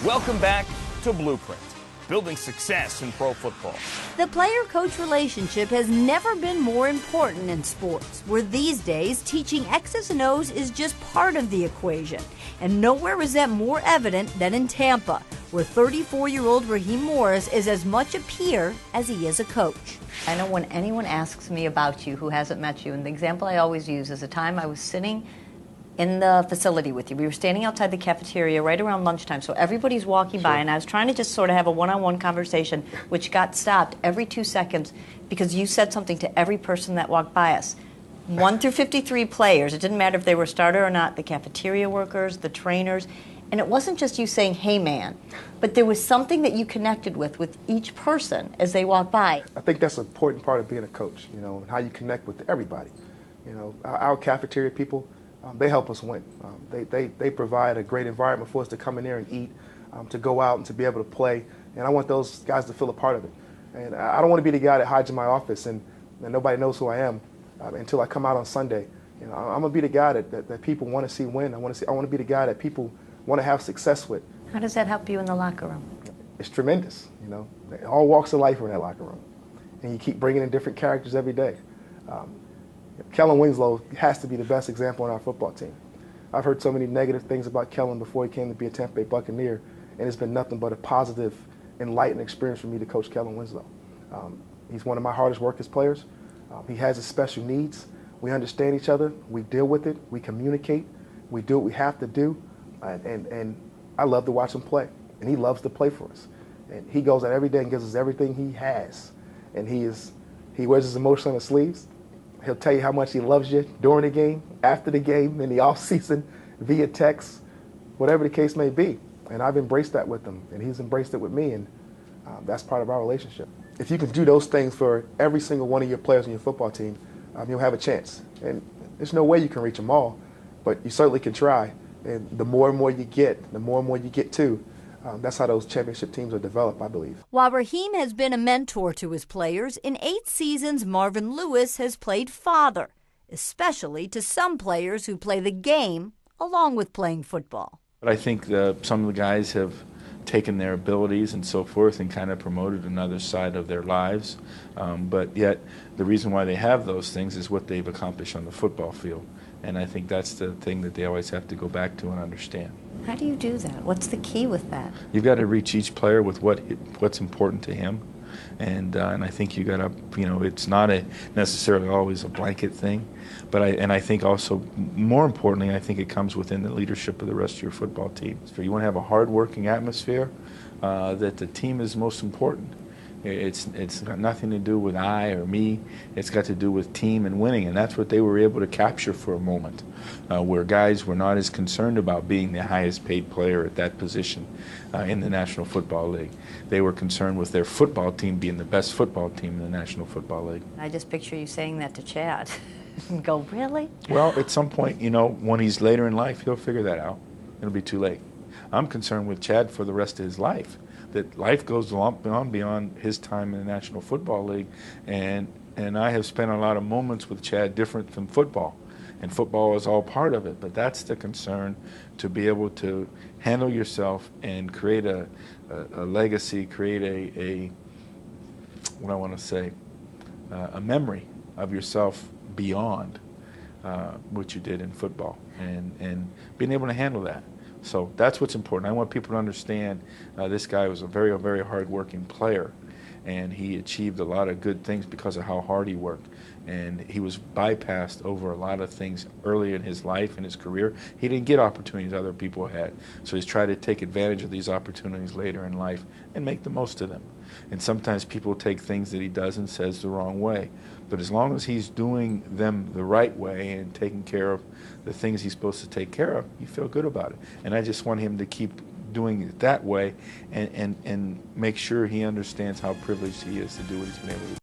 Welcome back to Blueprint, building success in pro football. The player-coach relationship has never been more important in sports, where these days teaching X's and O's is just part of the equation. And nowhere is that more evident than in Tampa, where 34-year-old Raheem Morris is as much a peer as he is a coach. I know when anyone asks me about you who hasn't met you, and the example I always use is a time I was sitting in the facility with you. We were standing outside the cafeteria right around lunchtime, so everybody's walking by, and I was trying to just sort of have a one-on-one conversation, which got stopped every 2 seconds because you said something to every person that walked by us. 1 through 53 players, it didn't matter if they were starter or not, the cafeteria workers, the trainers, and it wasn't just you saying, hey man, but there was something that you connected with each person as they walked by. I think that's an important part of being a coach, and how you connect with everybody. Our cafeteria people, they help us win. They provide a great environment for us to come in there and eat, to go out and to be able to play. And I want those guys to feel a part of it. And I don't want to be the guy that hides in my office and nobody knows who I am until I come out on Sunday. I'm going to be the guy that people want to see win. I want to be the guy that people want to have success with. How does that help you in the locker room? It's tremendous. All walks of life are in that locker room. And you keep bringing in different characters every day. Kellen Winslow has to be the best example on our football team. I've heard so many negative things about Kellen before he came to be a Tampa Bay Buccaneer, and it's been nothing but a positive, enlightening experience for me to coach Kellen Winslow. He's one of my hardest workers players. He has his special needs. We understand each other. We deal with it. We communicate. We do what we have to do. And I love to watch him play, and he loves to play for us. And he goes out every day and gives us everything he has. And he wears his emotion on his sleeves. He'll tell you how much he loves you during the game, after the game, in the off season, via text, whatever the case may be. And I've embraced that with him, and he's embraced it with me, and that's part of our relationship. If you can do those things for every single one of your players on your football team, you'll have a chance. And there's no way you can reach them all, but you certainly can try. And the more and more you get, the more and more you get to, that's how those championship teams are developed, I believe. While Raheem has been a mentor to his players, in 8 seasons Marvin Lewis has played father, especially to some players who play the game along with playing football. But I think some of the guys have taken their abilities and so forth and kind of promoted another side of their lives. But yet the reason why they have those things is what they've accomplished on the football field. And I think that's the thing that they always have to go back to and understand. How do you do that? What's the key with that? You've got to reach each player with what's important to him. And I think you got to, it's not necessarily always a blanket thing. But I think also, more importantly, I think it comes within the leadership of the rest of your football team. So you want to have a hard-working atmosphere, that the team is most important. It's got nothing to do with I or me. It's got to do with team and winning, and that's what they were able to capture for a moment, where guys were not as concerned about being the highest paid player at that position in the National Football League. They were concerned with their football team being the best football team in the National Football League. I just picture you saying that to Chad and go, really? Well, at some point, when he's later in life, he'll figure that out. It'll be too late. I'm concerned with Chad for the rest of his life. That life goes on beyond his time in the National Football League, and I have spent a lot of moments with Chad different from football, and football is all part of it. But that's the concern, to be able to handle yourself and create a legacy, create a memory of yourself beyond what you did in football, and being able to handle that. So that's what's important. I want people to understand this guy was a very, very hard-working player, and he achieved a lot of good things because of how hard he worked. And he was bypassed over a lot of things early in his life and his career. He didn't get opportunities other people had. So he's tried to take advantage of these opportunities later in life and make the most of them. And sometimes people take things that he does and says the wrong way. But as long as he's doing them the right way and taking care of the things he's supposed to take care of, you feel good about it. And I just want him to keep doing it that way and make sure he understands how privileged he is to do what he's been able to do.